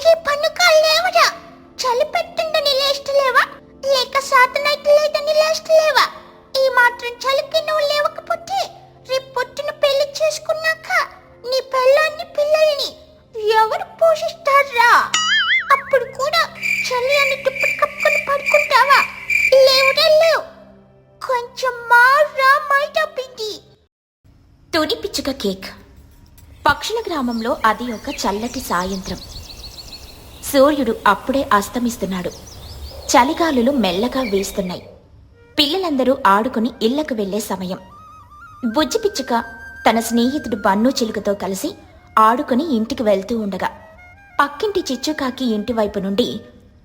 ఒరే పన్నుకా లేవరా, చలి పెట్టుందని లేస్తలేవా, లేక సాతనైతే లేదని లేస్తలేవా? ఈ మాత్రం చలికి నువ్వు లేవకపోతే రేపు పొద్దున పెళ్లి చేసుకున్నాక నీ పెళ్ళాన్ని పిల్లల్ని ఎవరు పోషిస్తారా? అప్పుడు కూడా చలి అని దుప్పటి కప్పుకొని పడుకుంటావా? లేవురా లేవు, కొంచెం మారా మైదా పిండి. తుని పిచ్చుక కేక్. పక్షుల గ్రామంలో అది ఒక చల్లటి సాయంత్రం. సూర్యుడు అప్పుడే అస్తమిస్తున్నాడు. చలిగాలులు మెల్లగా వీస్తున్నాయి. పిల్లలందరూ ఆడుకుని ఇళ్లకు వెళ్లే సమయం. బుజ్జి పిచ్చుక తన స్నేహితుడు బన్ను చిలుకతో కలిసి ఆడుకుని ఇంటికి వెళ్తూ ఉండగా పక్కింటి చిచ్చుకాకి ఇంటివైపు నుండి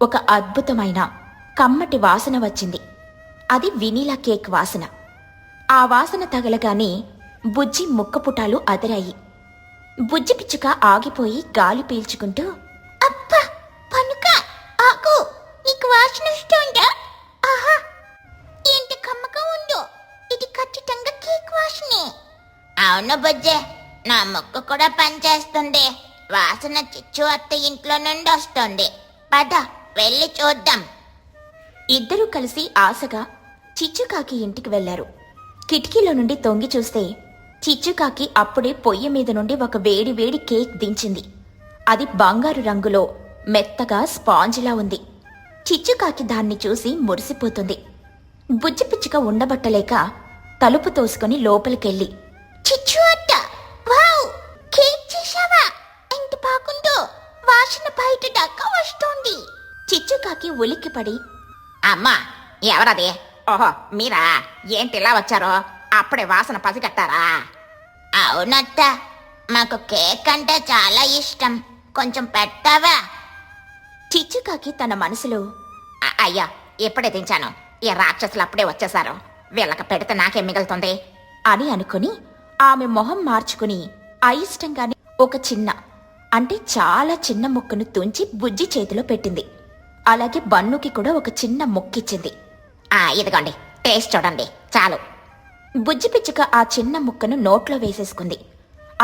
ఒక అద్భుతమైన కమ్మటి వాసన వచ్చింది. అది వెనిలా కేక్ వాసన. ఆ వాసన తగలగానే బుజ్జి ముక్కపుటాలు అదిరాయి. బుజ్జి పిచ్చుక ఆగిపోయి గాలి పీల్చుకుంటూ, అబ్బా పనుక ఆగు, నీకు వాసన వస్తుందా? ఆహా, ఎంత కమ్మగా ఉందో, ఇది ఖచ్చితంగా కేక్ వాసనే. అవును బుజ్జే, నా ముక్కు కూడా పనిచేస్తుంది. వాసన చిచ్చు అత్త ఇంట్లో నుండి వస్తుంది. పద వెళ్ళి చూద్దాం. ఇద్దరూ కలిసి ఆశగా చిచ్చుకాకి ఇంటికి వెళ్లారు. కిటికీలో నుండి తొంగి చూస్తే చిచ్చుకాకి అప్పుడే పొయ్యి మీద నుండి ఒక వేడి వేడి కేక్ దించింది. అది బంగారు రంగులో మెత్తగా స్పాంజిలా ఉంది. చిచ్చుకాకి దాన్ని చూసి మురిసిపోతుంది. బుజ్జి పిచ్చుక ఉండబట్టలేక తలుపు తోసుకొని లోపలికెళ్ళి, చిచ్చు అత్త, వావ్, కేక్ చేశావా? ఎంత బాగుందో, వాసన బయట దాకా వస్తుంది. చిచ్చుకాకి ఉలిక్కిపడి, అమ్మా ఎవరది? ఓహో మీరా, ఏంటిలా వచ్చారో? అప్పుడే వాసన పసిగట్టారా? అవునత్త, మాకు కేక్ అంటే చాలా ఇష్టం, కొంచెం పెట్టావా? చిచ్చుకాకి తన మనసులో, అయ్యా ఇప్పుడే దించాను, ఈ రాక్షసులు అప్పుడే వచ్చేశారు, వీళ్ళకి పెడితే నాకేం మిగులుతుంది అని అనుకుని ఆమె మొహం మార్చుకుని అయిష్టంగానే ఒక చిన్న, అంటే చాలా చిన్న ముక్కను తుంచి బుజ్జి చేతిలో పెట్టింది. అలాగే బన్నుకి కూడా ఒక చిన్న ముక్కిచ్చింది. ఇదిగోండి, టేస్ట్ చూడండి చాలు. బుజ్జి పిచ్చుక ఆ చిన్న ముక్కను నోట్లో వేసేసుకుంది.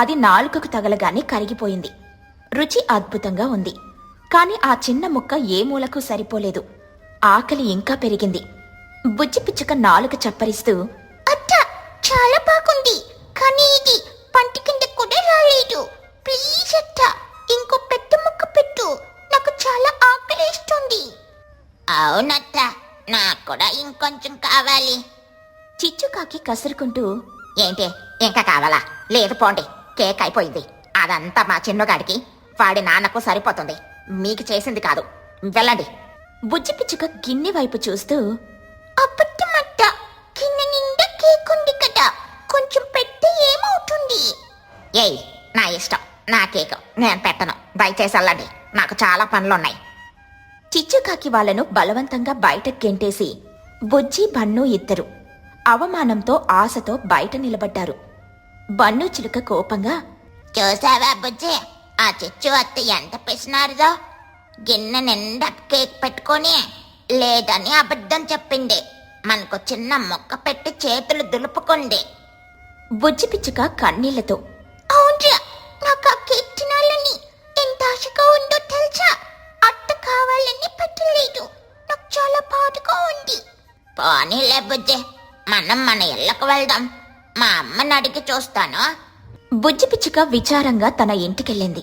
అది నాలుకకు తగలగానే కరిగిపోయింది. రుచి అద్భుతంగా ఉంది. కాని ఆ చిన్న ముక్క ఏ మూలకు సరిపోలేదు. ఆకలి ఇంకా పెరిగింది. బుజ్జి పిచ్చుక నాలుక చప్పరిస్తూ, అత్త చాలా బాగుంది, కానీ ఇది పంటి కింద కూడా రాలేదు. ప్లీజ్ అత్త, ఇంకో పెద్ద ముక్క పెట్టు, నాకు చాలా ఆకలిస్తుంది. అవునత్త, నాకు కూడా ఇంకొంచెం కావాలి. చిచ్చుకాకి కసురుకుంటూ, ఏంటి ఇంకా కావాలా? లేదు పోండి, కేక్ అయిపోయింది. అదంతా మా చిన్నగాడికి, వాడి నాన్నకు సరిపోతుంది, మీకు చేసింది కాదు, వెళ్ళండి. బుజ్జి పిచ్చుక గిన్నె వైపు చూస్తూ, అబద్ధమత్త, గిన్నె నిండా కేక్ ఉంది కదా, కొంచెం పెడితే ఏమవుతుంది? ఏయ్, నా ఇష్టం, నా కేక్ నేను పెట్టను, దయచేసి వెళ్ళండి, నాకు చాలా పనులున్నాయి. చిచ్చుకాకి వాళ్లను బలవంతంగా బయటకు గెంటేసి బుజ్జి బన్ను ఇద్దరు అవమానంతో ఆశతో బయట నిలబడ్డారు. బన్ను చిలుక కోపంగా, చూసావా బుజ్జి, ఆ చిచ్చు అత్త ఎంత పిసినారుదో, గిన్నె నిండా కేక్ పెట్టుకొని లేదని అబద్ధం చెప్పింది, మనకు చిన్న మొక్క పెట్టి చేతులు దులుపుకుంది. బుజ్జి పిచ్చుక కన్నీళ్లతో, అవునరా, నాకు ఆ కేక్ తినాలని ఎంత ఆశగా ఉందో తెలుసా? అత్త కావాలని పెట్టలేదు, నాకు చాలా బాధగా ఉంది. పోనీలే బుజ్జి, మనం మన ఇళ్ళకు వెళ్దాం, మా అమ్మని అడిగి చూస్తాను. బుజ్జి పిచ్చుక విచారంగా తన ఇంటికెళ్ళింది.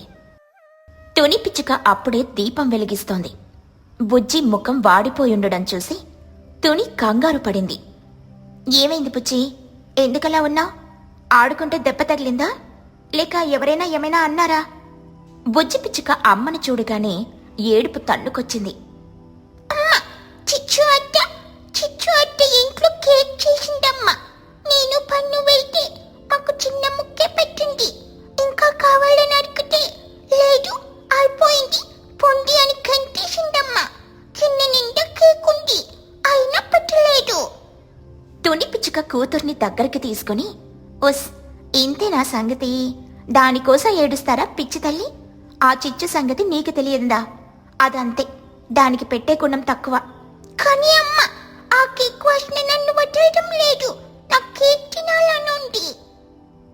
తుని పిచ్చుక అప్పుడే దీపం వెలిగిస్తోంది. బుజ్జి ముఖం వాడిపోయుండడం చూసి తుని కంగారు పడింది. ఏమైంది బుజ్జి, ఎందుకలా ఉన్నావు? ఆడుకుంటే దెబ్బ తగిలిందా, లేక ఎవరైనా ఏమైనా అన్నారా? బుజ్జి పిచ్చుక అమ్మను చూడగానే ఏడుపు తన్నుకొచ్చింది. అమ్మా, చిచ్చు అత్త ఇంట్లో కేక్ చేసిందమ్మా, నేను పన్ను వెళ్తే మాకు చిన్న ముక్కే పెట్టింది, ఇంకా కావాలని అడిగితే లేదు అయిపోయింది పొండి అని కంటేసిందమ్మా, చిన్న నిండా కేక్ ఉంది అయినా పెట్టలేదు. తుని పిచ్చుక కూతుర్ని దగ్గరికి తీసుకుని, ఉస్, ఇంతేనా సంగతి? దానికోసం ఏడుస్తారా పిచ్చి తల్లి? ఆ చిచ్చు సంగతి నీకు తెలియదా? అదంతే, దానికి పెట్టే గుణం తక్కువ. కానీ అమ్మ, ఆ కేక్ వాసన నన్ను వదలడం లేదు, నాకు కేక్ తినాలనుంది.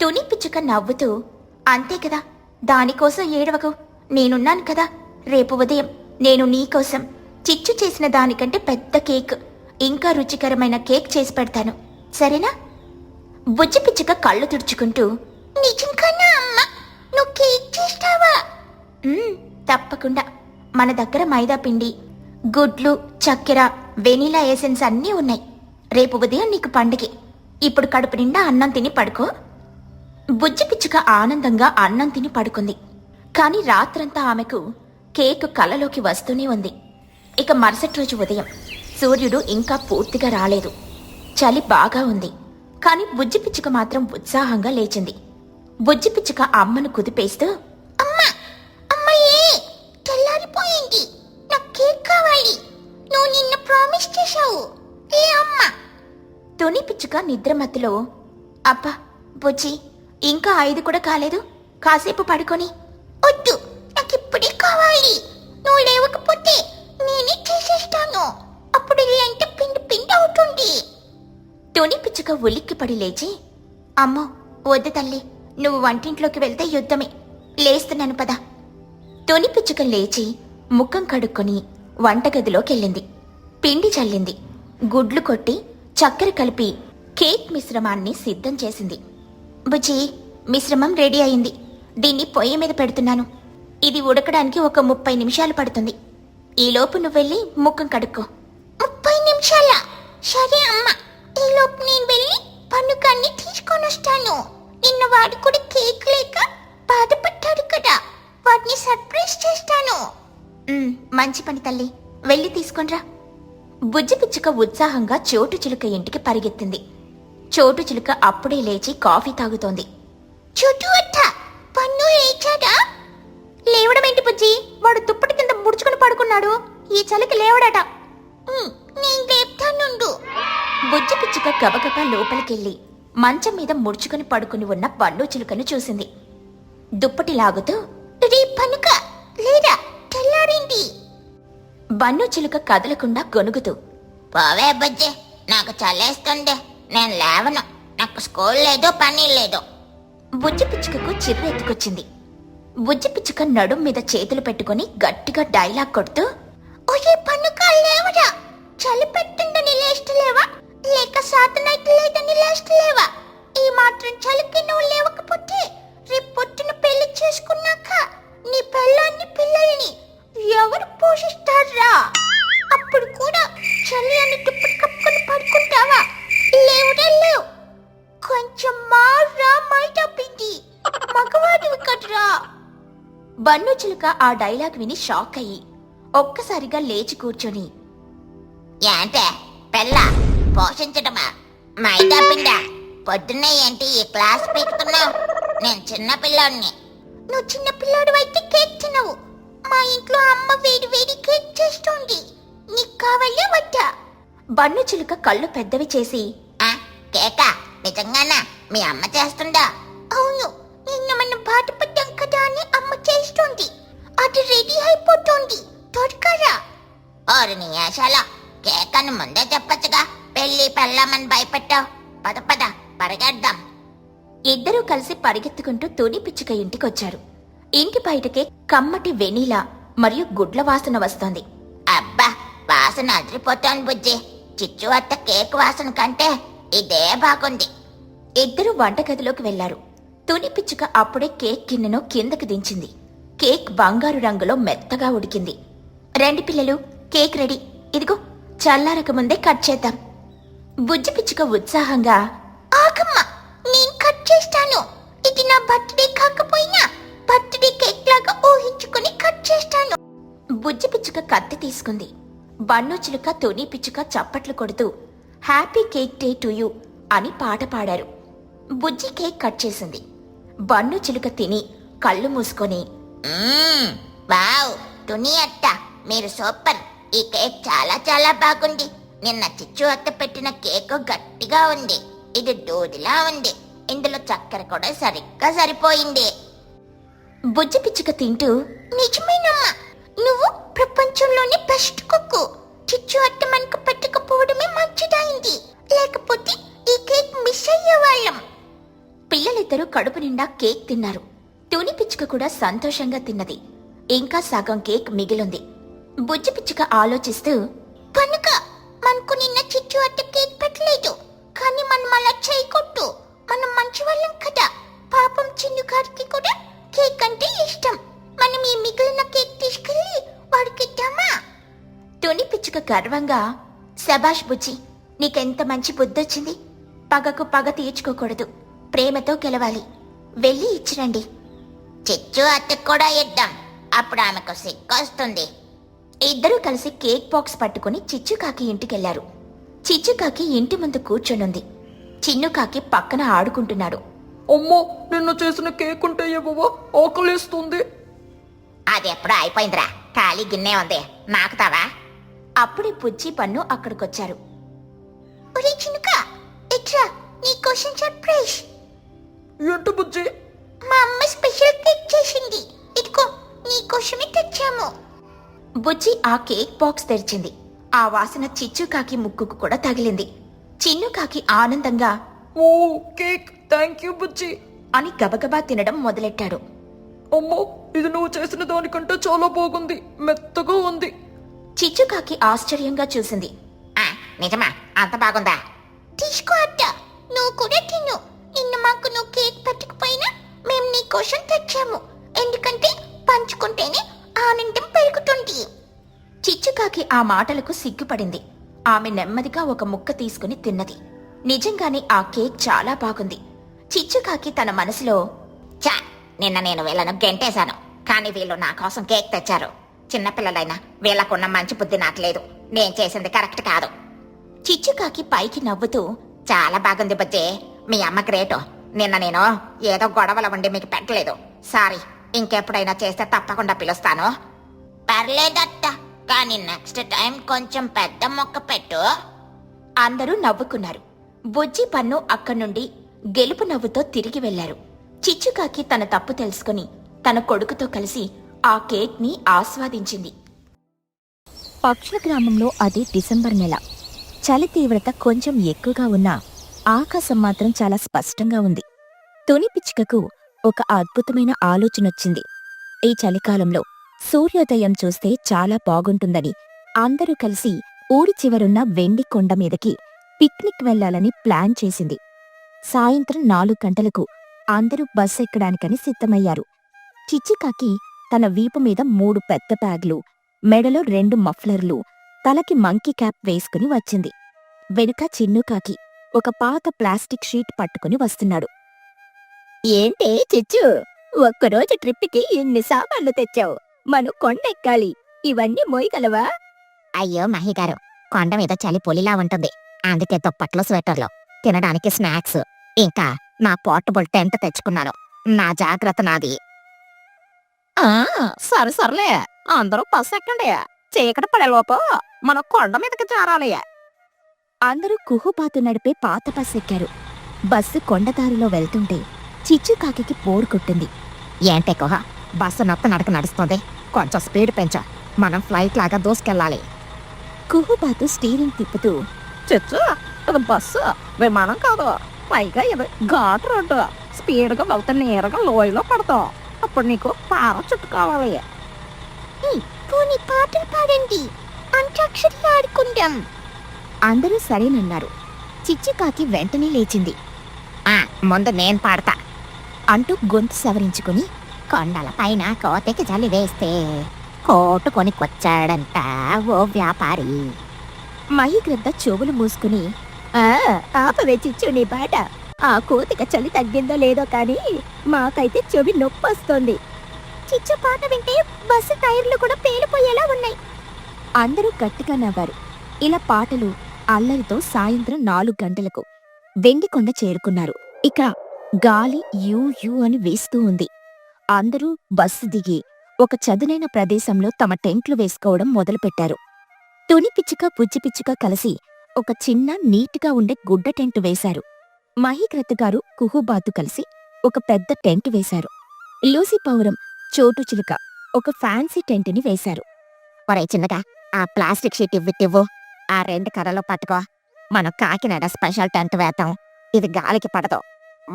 తుని పిచ్చుక నవ్వుతూ, అంతే కదా, దానికోసం ఏడవకు, నేనున్నాను కదా, రేపు ఉదయం నేను నీకోసం చిచ్చు చేసిన దానికంటే పెద్ద కేక్, ఇంకా రుచికరమైన కేక్ చేసి పెడతాను, సరేనా? బుజ్జి పిచ్చుక కళ్ళు తుడుచుకుంటూ, నిజంగానా అమ్మ? నువ్వు కేక్ చేస్తావా? తప్పకుండా. మన దగ్గర మైదా పిండి, గుడ్లు, చక్కెర, వెనీలా ఎసెన్స్ అన్నీ ఉన్నాయి. రేపు ఉదయం నీకు పండుగే. ఇప్పుడు కడుపు నిండా అన్నం తిని పడుకో. బుజ్జి పిచ్చుక ఆనందంగా అన్నం తిని పడుకుంది. కాని రాత్రంతా ఆమెకు కేక్ కలలోకి వస్తూనే ఉంది. ఇక మరుసటి రోజు ఉదయం సూర్యుడు ఇంకా పూర్తిగా రాలేదు. చలి బాగా ఉంది. కాని బుజ్జి పిచ్చుక మాత్రం ఉత్సాహంగా లేచింది. బుజ్జి పిచ్చుక అమ్మను కుదిపేస్తూ, అమ్మా, అమ్మయ్యే, తెల్లారిపోయింది. నాకు కేక్ కావాలి. నువ్వు నిన్న ప్రామిస్ చేశావు. ఏ అమ్మా? తుని పిచ్చుక నిద్రమత్తులో, అబ్బా బుజ్జి, ఇంకా 5 కూడా కాలేదు, కాసేపు పడుకొని. వద్దు, నాకిప్పుడే కావాలి. నువ్వు లేవకపోతే నేనే చేసేస్తాను. అప్పుడు ఇల్లంటే పిండి పిండి అవుతుంది. తుని పిచ్చుక ఉలిక్కిపడి లేచి, అమ్మో వద్దు తల్లి, నువ్వు వంటింట్లోకి వెళ్తే యుద్ధమే, లేస్తున్నాను పద. తుని పిచ్చుక లేచి ముఖం కడుక్కొని వంటగదిలోకెళ్ళింది. పిండి చల్లింది, గుడ్లు కొట్టి చక్కెర కలిపి కేక్ మిశ్రమాన్ని సిద్ధం చేసింది. బుజ్జి, మిశ్రమం రెడీ అయింది. దీన్ని పొయ్యి మీద పెడుతున్నాను. ఇది ఉడకడానికి ఒక 30 నిమిషాలు పడుతుంది. ఈలోపు నువ్వెళ్ళి ముఖం కడుక్కో. 30 నిమిషాలా? సరే అమ్మ, ఈలోపు నేను వెళ్ళి పన్నుకాన్ని తీసుకొని వస్తాను. నిన్న వాడు కూడా కేక్ లేక బాధపడ్డాడు కదా, వాడిని సర్ప్రైజ్ చేస్తాను. మంచి పని తల్లి, వెళ్ళి తీసుకొనిరా. బుజ్జి పిచ్చుక ఉత్సాహంగా చోటు చిలుక ఇంటికి పరిగెత్తింది. చోటు చిలుక అప్పుడే లేచి కాఫీ తాగుతోంది. చుట్టూ అట్ట పన్ను లేచాడా? లేవడమేంటి బుజ్జి, వాడు దుప్పటి కింద ముడుచుకుని పడుకున్నాడు. ఈ చలికి లేవడట. నేను లేపుతానుండు. బుజ్జి పిచ్చుక గబగబా లోపలికెళ్ళి మంచం మీద ముడుచుకుని పడుకుని ఉన్న బన్ను చిలుకను చూసింది. దుప్పటి లాగుతూ, రే పనుక, లేదా తెల్లారింది. బన్ను చిలుక కదలకుండా గొనుగుతూ, పోవే బుజ్జి, నాకు చల్లేస్తుంది, నేను లేవను. నాకు స్కూల్ లేదు, పని లేదు. బుజ్జి పిచ్చుకకు చిర్రెత్తుకొచ్చింది. బుజ్జి పిచ్చుక నడుం మీద చేతులు పెట్టుకుని గట్టిగా డైలాగ్ కొడుతూ, ఓయే పనుక, లేవరా? చలి పెట్టిందని లేస్తలేవా? లేక సాతనైతే లేదని లేస్తలేవా? ఈ మాత్రం చలికి నువ్వు లేవకపోతే రేపు పొద్దున పెళ్లి చేసుకున్నాక నీ పెళ్ళాన్ని పిల్లల్ని ఎవరు పోషిస్తారా? అప్పుడు కూడా చలి అని దుప్పటి కప్పుకొని పడుకుంటావా? లేవురా లేవు. కొంచెం మారా మైదా పిండి, మగవాడివి కదరా. బన్ను చిలుక ఆ డైలాగ్ విని షాక్ అయ్యి ఒక్కసారిగా లేచి కూర్చొని, ఏంటే పెళ్ళ పోషించడమా? మైదా పిండ? పొద్దున్నే ఏంటి ఈ క్లాస్ పీకుతున్నావు? నేను చిన్న పిల్లోడిని. నువ్వు చిన్న పిల్లాడు అయితే కేక్ తినవు. మా ఇంట్లో అమ్మ వేడి వేడి కేక్ చేస్తుంది. నీకు కావాలా వద్దా? బన్ను చిలుక కళ్ళు పెద్దవి చేసి, కేకా? నిజంగానా? మీ అమ్మ చేస్తుందా? అవును, నిన్న మనం బాధపడ్డాం కదా అని అమ్మ చేస్తుంది. అది రెడీ అయిపోతుంది, త్వరగా. ఓరి నీ ఆశాలో కేక్ అని ముందే చెప్పచ్చుగా. పెళ్ళి పెళ్ళమని భయపెట్టావు. పద పద పరిగెద్దాం. ఇద్దరూ కలిసి పరిగెత్తుకుంటూ తుని పిచ్చుక ఇంటికొచ్చారు. ఇంటి బయటకే కమ్మటి వెనీలా మరియు గుడ్ల వాసన వస్తోంది. అబ్బా, వాసన అదిరిపోతోంది బుజ్జి. చిచ్చు అత్త కేక్ వాసన కంటే ఇదే బాగుంది. ఇద్దరూ వంటగదిలోకి వెళ్లారు. తుని పిచ్చుక అప్పుడే కేక్ గిన్నెను కిందకు దించింది. కేక్ బంగారు రంగులో మెత్తగా ఉడికింది. రండి పిల్లలు, కేక్ రెడీ. ఇదిగో, చల్లారక ముందే కట్ చేద్దాం. బుజ్జి పిచ్చుక ఉత్సాహంగా, ఆగమ్మా, నేను కట్ చేస్తాను. ఇది నా బర్త్డే కాకపోయినా బర్త్డే కేక్ లాగా ఊహించుకుని కట్ చేస్తాను. బుజ్జి పిచ్చుక కత్తి తీసుకుంది. బన్ను చిలుక తుని పిచ్చుక చప్పట్లు కొడుతూ happy cake day to you అని పాట పాడారు. బుజ్జి కేక్ కట్ చేసింది. బన్ను చిలుక తిని కళ్ళు మూసుకొని, వావ్, తుని అత్త మీరు సూపర్. ఈ కేక్ చాలా చాలా బాగుంది. నిన్న చిచ్చు అత్త పెట్టిన కేక్ గట్టిగా ఉంది. ఇది దూదిలా ఉంది. ఇందులో చక్కెర కూడా సరిగ్గా సరిపోయింది. బుజ్జి పిచ్చుక తింటూ, నిజమేనమ్మా, నువ్వు ప్రపంచంలోనే బెస్ట్ కుక్కు. చిచ్చు అత్త మనకు పెట్టకపోవడమే మంచిదైంది, లేకపోతే ఈ కేక్ మిస్ అయ్యేవాళ్ళం. పిల్లలిద్దరూ కడుపు నిండా కేక్ తిన్నారు. తుని పిచ్చుక కూడా సంతోషంగా తిన్నది. ఇంకా సగం కేక్ మిగిలుంది. బుజ్జి పిచ్చుక ఆలోచిస్తూ, కనుక మనకు నిన్న చిచ్చు అత్త కేక్ పెట్టలేదు, కానీ మనం అలా చేయకూడదు. మనం మంచి వాళ్ళం కదా. పాపం చిన్ను గారికి కూడా కేక్ అంటే ఇష్టం. మనం ఈ మిగిలిన కేక్ తీసుకెళ్ళి వాడికి ఇద్దామా? తుని పిచ్చుక గర్వంగా, శబాష్ బుజ్జి, నీకెంత మంచి బుద్ధొచ్చింది. పగకు పగ తీర్చుకోకూడదు, ప్రేమతో గెలవాలి. వెళ్ళి ఇచ్చిరండి. చిచ్చు అత్తకు కూడా ఇద్దాం, అప్పుడు ఆమెకు సిగ్గొస్తుంది. ఇద్దరూ కలిసి కేక్ బాక్స్ పట్టుకుని చిచ్చుకాకి ఇంటికెళ్లారు. చిచ్చుకాకి ఇంటి ముందు కూర్చొనుంది. చిన్నుకాకి పక్కన ఆడుకుంటున్నాడు. అమ్మో, నిన్న చేసిన కేక్ ఉంటే ఇవ్వవా? ఆకలిస్తుంది. అది ఎప్పుడో అయిపోయిందిరా, ఖాళీ గిన్నె ఉంది, నాకుతావా? అప్పుడే బుజ్జి పన్ను అక్కడికొచ్చారు. ఒరే చినుక, ఇట్రా, నీకోసం సర్ప్రైజ్. ఏంటి బుజ్జి? మా అమ్మ స్పెషల్ కేక్ చేసింది. ఇదిగో నీకోసమే తెచ్చాము. బుజ్జి ఆ కేక్ బాక్స్ తెరిచింది. ఆ వాసన చిచ్చుకాకి ముక్కుకు కూడా తగిలింది. చిన్నుకాకి ఆనందంగా ఓ కేక్, థ్యాంక్ యూ బుజ్జి అని గబగబా తినడం మొదలెట్టాడు. అమ్మో, ఇది నువ్వు చేసిన దానికంటే చాలా బాగుంది, మెత్తగా ఉంది. చిచ్చుకాకి ఆశ్చర్యంగా చూసింది. నిజమా? అంత బాగుందా? తీసుకో అత్త, నువ్వు కూడా తిను. నిన్న మాకు నువ్వు కేక్ పెట్టకపోయినా మేము నీకోసం తెచ్చాము. ఎందుకంటే పంచుకుంటేనే ఆనందం పెరుగుతుంది. చిచ్చుకాకి ఆ మాటలకు సిగ్గుపడింది. ఆమె నెమ్మదిగా ఒక ముక్క తీసుకుని తిన్నది. నిజంగానే ఆ కేక్ చాలా బాగుంది. చిచ్చుకాకి తన మనసులో, చా, నిన్న నేను వీళ్ళను గెంటేశాను, కానీ వీళ్ళు నా కోసం కేక్ తెచ్చారు. చిన్నపిల్లలైనా వీళ్ళకున్న మంచి బుద్ధి నాకు లేదు. నేను చేసింది కరెక్ట్ కాదు. చిచ్చుకాకి పైకి నవ్వుతూ, చాలా బాగుంది బుజ్జి, మీ అమ్మ గ్రేటు. నిన్న నేను ఏదో గొడవల ఉండి మీకు పెట్టలేదు, సారీ. ఇంకెప్పుడైనా చేస్తే తప్పకుండా పిలుస్తాను. పర్లేదత్త, కానీ నెక్స్ట్ టైం కొంచెం పెద్ద మొక్క పెట్టు. అందరూ నవ్వుకున్నారు. బుజ్జి పన్ను అక్కడి నుండి గెలుపు నవ్వుతో తిరిగి వెళ్లారు. చిచ్చుకాకి తన తప్పు తెలుసుకుని తన కొడుకుతో కలిసి ఆ కేక్ ని ఆస్వాదించింది. పక్షుల గ్రామంలో అది డిసెంబర్ నెల. చలి తీవ్రత కొంచెం ఎక్కువగా ఉన్నా ఆకాశం మాత్రం చాలా స్పష్టంగా ఉంది. తుని పిచ్చుకకు ఒక అద్భుతమైన ఆలోచనొచ్చింది. ఈ చలికాలంలో సూర్యోదయం చూస్తే చాలా బాగుంటుందని అందరూ కలిసి ఊరి చివరున్న వెండి కొండ మీదకి పిక్నిక్ వెళ్లాలని ప్లాన్ చేసింది. సాయంత్రం 4 గంటలకు అందరూ బస్ ఎక్కడానికని సిద్ధమయ్యారు. చిచ్చుకాకి తన వీపు మీద 3 పెద్ద బ్యాగులు, మెడలో 2 మఫ్లర్లు, తలకి మంకీ క్యాప్ వేసుకుని వచ్చింది. వెనుక చిన్నుకాకి ఒక పాత ప్లాస్టిక్ షీట్ పట్టుకుని వస్తున్నాడు. ఏంటే చిచ్చు, ఒక్కరోజు ట్రిప్కి ఇన్ని సామాన్లు తెచ్చావు. మనం కొండెక్కాలి, ఇవన్నీ మోయగలవా? అయ్యో మహిగారు, కొండ మీద చలి పొలిలా ఉంటుంది, అందుకే దుప్పట్లు, స్వెటర్లు, తినడానికి స్నాక్స్, ఇంకా నా పోర్టబుల్ టెంట్ తెచ్చుకున్నాను. నా జాగ్రత్త నాది. సరే సర్లే, అందరూ బస్ ఎక్కండి. చీకటి పడేలోపు మనం కొండ మీదకి చేరాలి. అందరూ కుహుపాతు నడిపే పాత బస్ ఎక్కారు. బస్సు కొండదారిలో వెళ్తుంటే చిచ్చుకాకి పోరు కొట్టింది. ఏంటే కుహ, బస్సు నొప్ప నడక నడుస్తుంది, కొంచెం స్పీడ్ పెంచు, మనం ఫ్లైట్ లాగా దూసుకెళ్ళాలి. కుహుపాతు స్టీరింగ్ తిప్పుతూ, చిచ్చు, ఇది బస్సు, విమానం కాదు. పైగా ఇది ఘాట్ రోడ్డు. స్పీడ్గా వెళ్తే నేరుగా లోయలో పడతాం. అప్పుడు నీకు పారాచుట్టు కావాలి. పోనీ పాటలు పాడండి, అంత్యాక్షరి ఆడుకుందాం. అందరూ సరేనన్నారు. చిచ్చుకాకి వెంటనే లేచింది. ముందు నేను పాడతా అంటూ గొంతు సవరించుకుని, కొండల పైన కోతకి చలి వేస్తే కోటు కొనికొచ్చాడంట ఓ వ్యాపారి. మహిగ్రద్ద చెవులు మూసుకుని, ఆపవే చిచ్చు నీ పాట. ఆ కోతిక చలి తగ్గిందో లేదో కానీ మాకైతే చెవి నొప్పొస్తోంది. చిచ్చు పాట వింటే బస్సు టైర్లు కూడా పేలిపోయేలా ఉన్నాయి. అందరూ గట్టిగా నవ్వారు. ఇలా పాటలు అల్లరితో సాయంత్రం 4 గంటలకు వెండికొండ చేరుకున్నారు. ఇక గాలి యూ యూ అని వేస్తూ ఉంది. అందరూ బస్సు దిగి ఒక చదునైన ప్రదేశంలో తమ టెంట్లు వేసుకోవడం మొదలుపెట్టారు. తుని పిచ్చుక, బుజ్జి పిచ్చుక కలిసి ఒక చిన్న నీట్గా ఉండే గుడ్డ టెంట్ వేశారు. మహిగ్రద్ద గారు, కుహుబాతు కలిసి ఒక పెద్ద టెంట్ వేశారు. లూసీ పౌరం, చోటు చిలుక ఒక ఫ్యాన్సీ టెంట్ని వేశారు. ఒరే చిన్నగా, ఆ ప్లాస్టిక్ షీట్ ఇవ్వు, ఆ 2 కర్రలు పట్టుకో. మనం కాకినాడ స్పెషల్ టెంట్ వేద్దాం. ఇది గాలికి పడదు,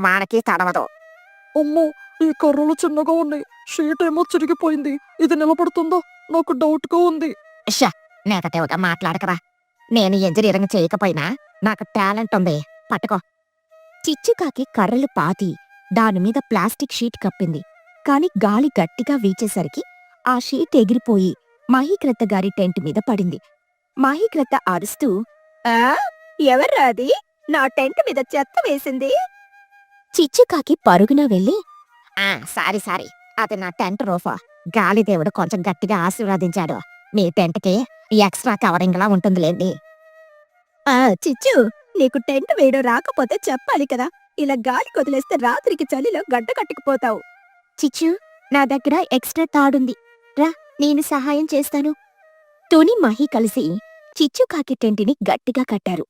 వానకి తడవదు. అమ్మో, ఈ కర్రలు చిన్నగా ఉన్నాయి, షీట్ ఏమో చిరిగిపోయింది. ఇది నిలబడుతుందా? నాకు డౌట్ గా ఉంది. షా నెగటివ్గా మాట్లాడకరా. నేను ఇంజనీరింగ్ చేయకపోయినా నాకు టాలెంట్ ఉంది. పట్టుకో. చిచ్చుకాకి కర్రలు పాతి దానిమీద ప్లాస్టిక్ షీట్ కప్పింది. కాని గాలి గట్టిగా వీచేసరికి ఆ షీట్ ఎగిరిపోయి మహీకృత గారి టెంట్ మీద పడింది. మహీకృత అరుస్తూ, ఎవర్రా అది నా టెంట్ మీద చెత్త వేసింది? చిచ్చుకాకి పరుగున వెళ్ళి, సారీ అది నా టెంట్ రూఫా. గాలిదేవుడు కొంచెం గట్టిగా ఆశీర్వదించాడు. మీ టెంట్కి ఎక్స్ట్రా కవరింగ్ లా ఉంటుందిలేండి. చిచ్చు, నీకు టెంట్ వేయడం రాకపోతే చెప్పాలి కదా. ఇలా గాలి కొదిలేస్తే రాత్రికి చలిలో గడ్డ కట్టుకుపోతావు. చిచ్చు, నా దగ్గర ఎక్స్ట్రా తాడుంది, రా నేను సహాయం చేస్తాను. తుని మహి కలిసి చిచ్చుకాకి టెంటిని గట్టిగా కట్టారు.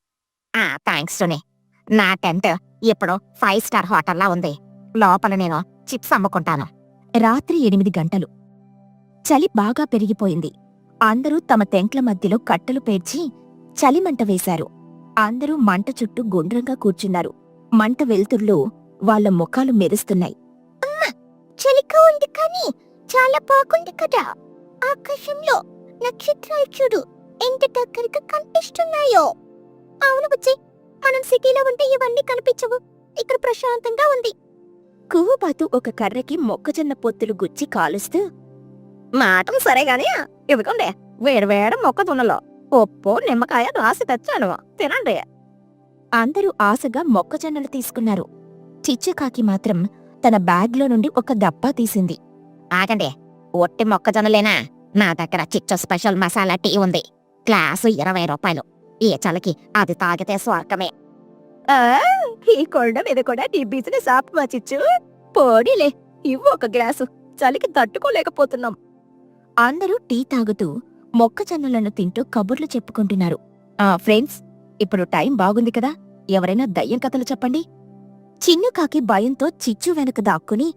థ్యాంక్స్ టుని. నా టెంట్ ఇప్పుడు 5 స్టార్ హోటల్లా ఉంది. లోపల నేను చిప్స్ అమ్ముకుంటాను. రాత్రి 8 గంటలు. చలి బాగా పెరిగిపోయింది. అందరూ తమ టెంట్ల మధ్యలో కట్టెలు పేర్చి చలిమంట వేశారు. అందరూ మంట చుట్టూ గుండ్రంగా కూర్చున్నారు. మంట వెలుతుర్లో వాళ్ళ ముఖాలు మెరుస్తున్నాయి. చలిగా ఉంది కానీ చాలా బాగుంది కదా. ఆకాశంలో నక్షత్రాలు చూడు ఎంత దగ్గరగా కనిపిస్తున్నాయో. అవును బుజ్జి, మనం సిటీలో ఉంటే ఇవన్నీ కనిపించవు. ఇక్కడ ప్రశాంతంగా ఉంది. కుహుబాతు ఒక కర్రకి మొక్కజొన్న పొత్తులు గుచ్చి కాలుస్తూ, మాటం సరేగాని ఇదిగోండి వేడివేడి మొక్కజొన్నలో ఉప్పు నిమ్మకాయ రాసి తెచ్చాను, తినండి. అందరూ ఆశగా మొక్కజొన్నలు తీసుకున్నారు. చిచ్చుకాకి మాత్రం తన బ్యాగ్లో నుండి ఒక డబ్బా తీసింది. ఆగండి, ఒట్టి మొక్కజొన్నలేనా? నా దగ్గర చిచ్చు స్పెషల్ మసాలా టీ ఉంది. గ్లాసు 20 రూపాయలు. ఈ చలికి అది తాగితే స్వర్గమే. ఈ కొండ మీద కూడా నీ బిజినెస్ ఆపమా చిచ్చు? పోడీలే, ఇవ్వు ఒక గ్లాసు, చలికి తట్టుకోలేకపోతున్నాం. అందరూ టీ తాగుతూ మొక్కజొన్నలను తింటూ కబుర్లు చెప్పుకుంటున్నారు. ఫ్రెండ్స్, ఇప్పుడు టైం బాగుంది కదా, ఎవరైనా దయ్యం కథలు చెప్పండి. చిన్నుకాకి భయంతో చిచ్చు వెనక దాక్కుని,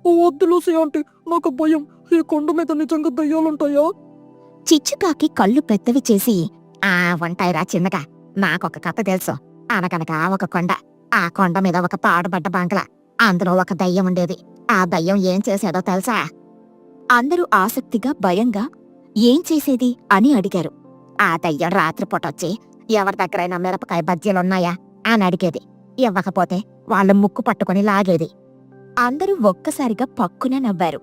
వద్దు లూసీ ఆంటీ, నాకు భయం. ఈ కొండ మీద నిజంగా దయ్యాలుంటాయా? చిచ్చుకాకి కళ్ళు పెద్దవి చేసి, ఉంటాయిరా చిన్నగా. నాకొక కథ తెలుసు. అనగనగా ఒక కొండ. ఆ కొండ మీద ఒక పాడుబడ్డ బంగ్లా. అందులో ఒక దయ్యం ఉండేది. ఆ దయ్యం ఏం చేసేదో తెలుసా? అందరూ ఆసక్తిగా భయంగా ఏం చేసేది అని అడిగారు. ఆ దయ్యం రాత్రిపూటొచ్చి ఎవరి దగ్గరైనా మిరపకాయ బజ్జీలున్నాయా అని అడిగేది. ఇవ్వకపోతే వాళ్ళు ముక్కు పట్టుకుని లాగేది. అందరూ ఒక్కసారిగా పక్కున నవ్వారు.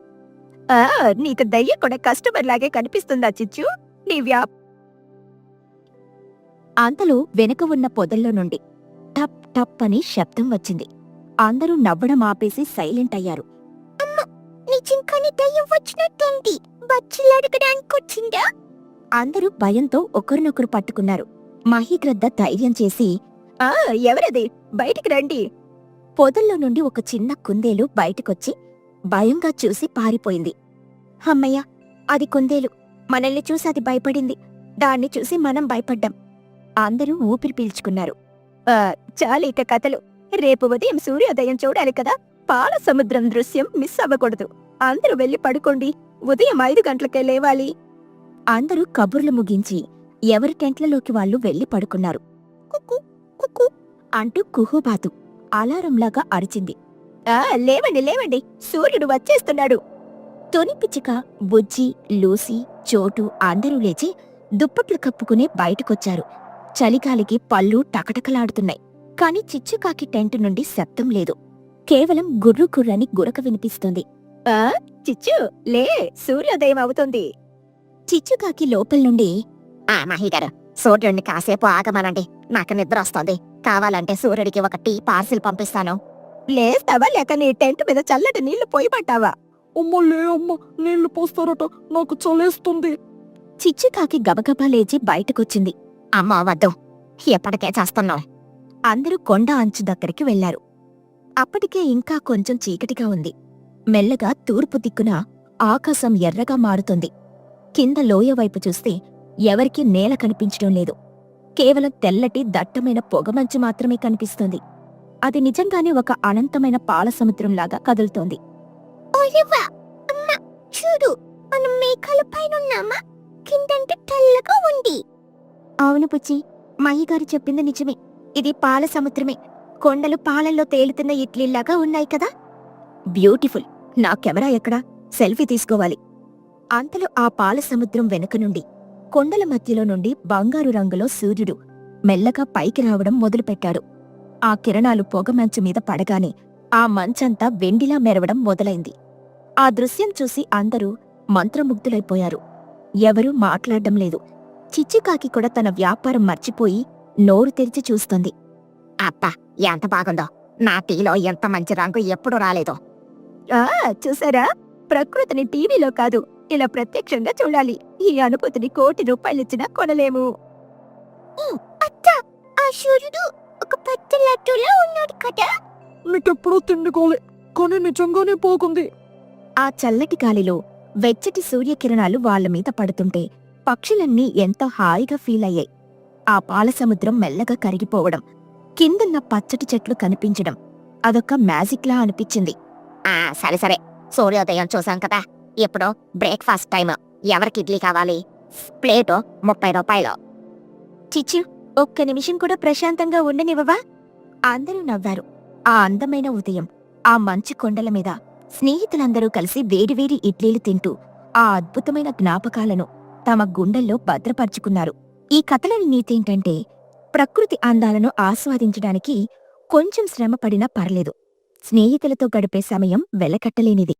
నీకు దయ్యం కూడా కస్టమర్ లాగే కనిపిస్తుందా చిచ్చు? నీ అంతలో వెనుక ఉన్న పొదల్లో నుండి టప్ టప్ అని శబ్దం వచ్చింది. అందరూ నవ్వడం ఆపేసి సైలెంట్ అయ్యారు. నిజంగానే దయ్యం వచ్చినట్టుంది. బచ్చులు అడగడానికి వచ్చిందా? అందరూ భయంతో ఒకరినొకరు పట్టుకున్నారు. మహీగ్రద్ద ధైర్యం చేసి, ఎవరది? బయటికి రండి. పొదల్లో నుండి ఒక చిన్న కుందేలు బయటకొచ్చి భయంగా చూసి పారిపోయింది. అమ్మయ్య, అది కుందేలు. మనల్ని చూసి అది భయపడింది. దాన్ని చూసి మనం భయపడ్డాం. అందరూ ఊపిరి పీల్చుకున్నారు. చాలు ఇక కథలు. రేపు ఉదయం సూర్యోదయం చూడాలి కదా. పాల సముద్రం దృశ్యం మిస్ అవ్వకూడదు. అందరూ వెళ్లి పడుకోండి. ఉదయం 5 గంటలకే లేవాలి. అందరూ కబుర్లు ముగించి ఎవరి టెంట్లలోకి వాళ్ళు వెళ్లి పడుకున్నారు. కుక్కు కుక్కు అంటూ కుహుబాతు అలారంలాగా అరిచింది. లేవండి లేవండి, సూర్యుడు వచ్చేస్తున్నాడు. తొని పిచ్చుక, బుజ్జి, లూసీ, చోటు అందరూ లేచి దుప్పట్లు కప్పుకునే బయటకొచ్చారు. చలిగాలికి పళ్ళు టకటకలాడుతున్నాయి. కాని చిచ్చుకాకి టెంట్ నుండి శబ్దం లేదు. కేవలం గుర్రు గుర్రని గురక వినిపిస్తుంది. చిచ్చు లే, సూర్యోదయం అవుతుంది. చిచ్చుకాకి లోపల్నుండి, మహిగారు, సూర్యుడిని కాసేపు ఆగమనండి. నాకు నిద్ర వస్తుంది. కావాలంటే సూర్యుడికి ఒక టీ పార్సిల్ పంపిస్తాను. లేస్తావా లేక నీ టెంట్ మీద చల్లటి నీళ్లు పోయిపట్టావా? అమ్మలే అమ్మ, నీళ్లు పోస్తారట, నాకు చలేస్తుంది. చిచ్చుకాకి గబగబా లేచి బయటకొచ్చింది. అమ్మా వద్దు, ఎప్పటికే చేస్తున్నావు. అందరూ కొండ అంచు దగ్గరికి వెళ్లారు. అప్పటికే ఇంకా కొంచెం చీకటిగా ఉంది. మెల్లగా తూర్పు దిక్కున ఆకాశం ఎర్రగా మారుతుంది. కింద లోయ వైపు చూస్తే ఎవరికీ నేల కనిపించడం లేదు. కేవలం తెల్లటి దట్టమైన పొగమంచు మాత్రమే కనిపిస్తుంది. అది నిజంగానే ఒక అనంతమైన పాల సముద్రంలాగా కదులుతోంది. ఓయవ్వా, అమ్మ చూడు, మనం మేఘాల పైన ఉన్నామా? కిందంటే తెల్లగా ఉంది. అవును పుచ్చి, మహిగారు చెప్పింది నిజమే. ఇది పాల సముద్రమే. కొండలు పాలల్లో తేలుతున్న ఇడ్లీలాగా ఉన్నాయి కదా. బ్యూటిఫుల్. నా కెమెరా ఎక్కడా? సెల్ఫీ తీసుకోవాలి. అంతలో ఆ పాల సముద్రం వెనుక నుండి కొండల మధ్యలో నుండి బంగారు రంగులో సూర్యుడు మెల్లగా పైకి రావడం మొదలుపెట్టాడు. ఆ కిరణాలు పొగమంచు మీద పడగానే ఆ మంచంతా వెండిలా మెరవడం మొదలైంది. ఆ దృశ్యం చూసి అందరూ మంత్రముగ్ధులైపోయారు. ఎవరూ మాట్లాడడం లేదు. చిచ్చుకాకి కూడా తన వ్యాపారం మర్చిపోయి నోరు తెరిచి చూస్తుంది. అబ్బా, ఎంత బాగుందో! నా టీలో ఎంత మంచి రంగు ఎప్పుడు రాలేదో. చూసారా, ప్రకృతిని టీవీలో కాదు, ఇలా ప్రత్యక్షంగా చూడాలి. ఈ అనుభూతిని ₹1,00,00,000 కొనలేము. అత్తా, ఆ సూర్యుడు ఒక పెద్ద లడ్డూలా ఉన్నాడు కదా. నీకెప్పుడూ తిండి కోలే, కానీ నిజంగానే బాగుంది. ఆ చల్లటి గాలిలో వెచ్చటి సూర్యకిరణాలు వాళ్ల మీద పడుతుంటే పక్షులన్నీ ఎంతో హాయిగా ఫీలయ్యాయి. ఆ పాలసముద్రం మెల్లగా కరిగిపోవడం, కిందున్న పచ్చటి చెట్లు కనిపించడం అదొక మ్యాజిక్లా అనిపించింది. సరే సరే, సూర్యోదయం చూసాం కదా, ఇప్పుడు బ్రేక్ఫాస్ట్ టైం. ఎవరికి ఇడ్లీ కావాలి? ప్లేటు ₹30. చిచ్చు, ఒక్క నిమిషం కూడా ప్రశాంతంగా ఉండనివ్వవా? అందరూ నవ్వారు. ఆ అందమైన ఉదయం, ఆ మంచు కొండల మీద స్నేహితులందరూ కలిసి వేడివేడి ఇడ్లీలు తింటూ ఆ అద్భుతమైన జ్ఞాపకాలను తమ గుండెల్లో భద్రపరుచుకున్నారు. ఈ కథలోని నీతేంటంటే, ప్రకృతి అందాలను ఆస్వాదించడానికి కొంచెం శ్రమ పడినా పర్లేదు. స్నేహితులతో గడిపే సమయం వెలకట్టలేనిది.